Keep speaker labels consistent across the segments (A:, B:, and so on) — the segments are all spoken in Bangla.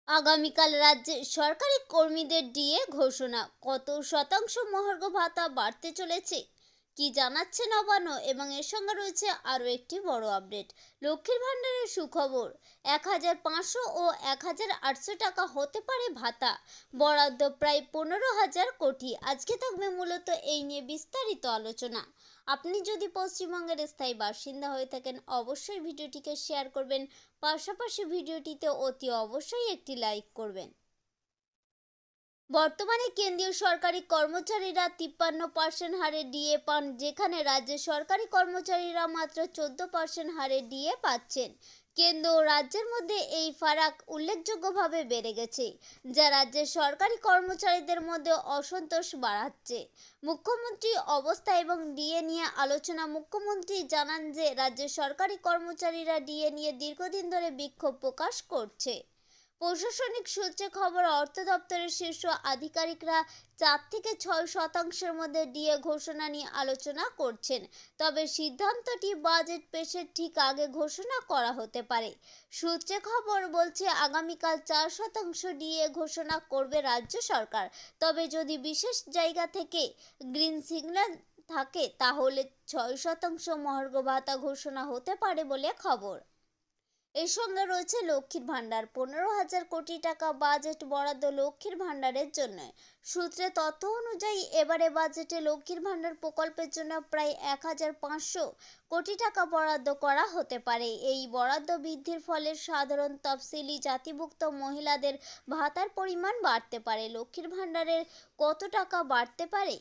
A: আগামীকাল রাজ্যে সরকারি কর্মীদের ডিএ ঘোষণা। কত শতাংশ মহার্ঘ ভাতা বাড়তে চলেছে কি জানাচ্ছে নবান্ন, এবং এর সঙ্গে রয়েছে আরও একটি বড় আপডেট। লক্ষ্মীর ভাণ্ডারের সুখবর, 1500 ও 1800 টাকা হতে পারে ভাতা, বরাদ্দ প্রায় 15,000 কোটি। আজকে থাকবে মূলত এই নিয়ে বিস্তারিত আলোচনা। আপনি যদি পশ্চিমবঙ্গের স্থায়ী বাসিন্দা হয়ে থাকেন, অবশ্যই ভিডিওটিকে শেয়ার করবেন, পাশাপাশি ভিডিওটিতে অতি অবশ্যই একটি লাইক করবেন। বর্তমানে কেন্দ্রীয় সরকারি কর্মচারীরা 53% হারে ডিএ পান, যেখানে রাজ্যের সরকারি কর্মচারীরা মাত্র 14% হারে ডিএ পাচ্ছেন। কেন্দ্র ও রাজ্যের মধ্যে এই ফারাক উল্লেখযোগ্যভাবে বেড়ে গেছে, যা রাজ্যের সরকারি কর্মচারীদের মধ্যে অসন্তোষ বাড়াচ্ছে। মুখ্যমন্ত্রী অবস্থা এবং ডিএ নিয়ে আলোচনা। মুখ্যমন্ত্রী জানান যে রাজ্যের সরকারি কর্মচারীরা ডিএ নিয়ে দীর্ঘদিন ধরে বিক্ষোভ প্রকাশ করছে। প্রশাসনিক সূত্রে খবর, অর্থ দপ্তরের শীর্ষ আধিকারিকরা 4 থেকে 6% মধ্যে ডিএ ঘোষণা নিয়ে আলোচনা করছেন। তবে সিদ্ধান্তটি বাজেট পেশের ঠিক আগে ঘোষণা করা হতে পারে। সূত্রে খবর বলছে আগামীকাল 4% ডিএ ঘোষণা করবে রাজ্য সরকার। তবে যদি বিশেষ জায়গা থেকে গ্রিন সিগন্যাল থাকে, তাহলে 6% মহার্ঘ ভাতা ঘোষণা হতে পারে বলে খবর। এর সঙ্গে রয়েছে লক্ষ্মীর ভাণ্ডার, 15,000 কোটি টাকা বাজেট বরাদ্দ লক্ষ্মীর ভাণ্ডারের জন্য। সূত্রে তথ্য অনুযায়ী এবারে বাজেটে লক্ষ্মীর ভাণ্ডার প্রকল্পের জন্য প্রায় 1,500 কোটি টাকা বরাদ্দ করা হতে পারে। এই বরাদ্দ বৃদ্ধির ফলে সাধারণ তফসিলি জাতিভুক্ত মহিলাদের ভাতার পরিমাণ বাড়তে পারে। লক্ষ্মীর ভাণ্ডারের কত টাকা বাড়তে পারে?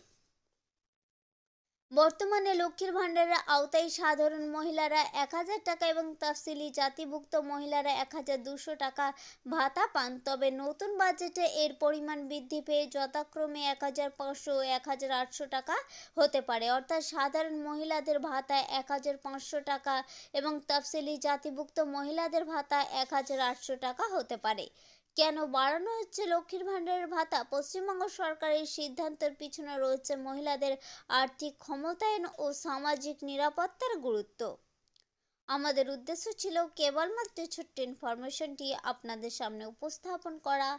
A: বর্তমানে লক্ষ্মীর ভাণ্ডারের আওতায় সাধারণ মহিলারা 1,000 টাকা এবং তফসিলি জাতিভুক্ত মহিলারা 1,200 টাকা ভাতা পান। তবে নতুন বাজেটে এর পরিমাণ বৃদ্ধি পেয়ে যথাক্রমে 1,500 ও 1,800 টাকা হতে পারে। অর্থাৎ সাধারণ মহিলাদের ভাতা 1,500 টাকা এবং তফসিলি জাতিভুক্ত মহিলাদের ভাতা 1,800 টাকা হতে পারে। কেন বাড়ানো হচ্ছে লক্ষ্মীর ভাণ্ডারের ভাতা? পশ্চিমবঙ্গ সরকারের সিদ্ধান্তের পিছনে রয়েছে মহিলাদের আর্থিক ক্ষমতায়ন ও সামাজিক নিরাপত্তার গুরুত্ব। আমাদের উদ্দেশ্য ছিল কেবলমাত্র ছোট্ট ইনফরমেশনটি আপনাদের সামনে উপস্থাপন করা।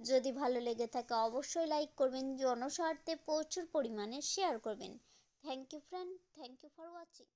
A: যদি ভালো লেগে থাকে অবশ্যই লাইক করবেন, জনস্বার্থে প্রচুর পরিমাণে শেয়ার করবেন। Thank you friend, thank you for watching.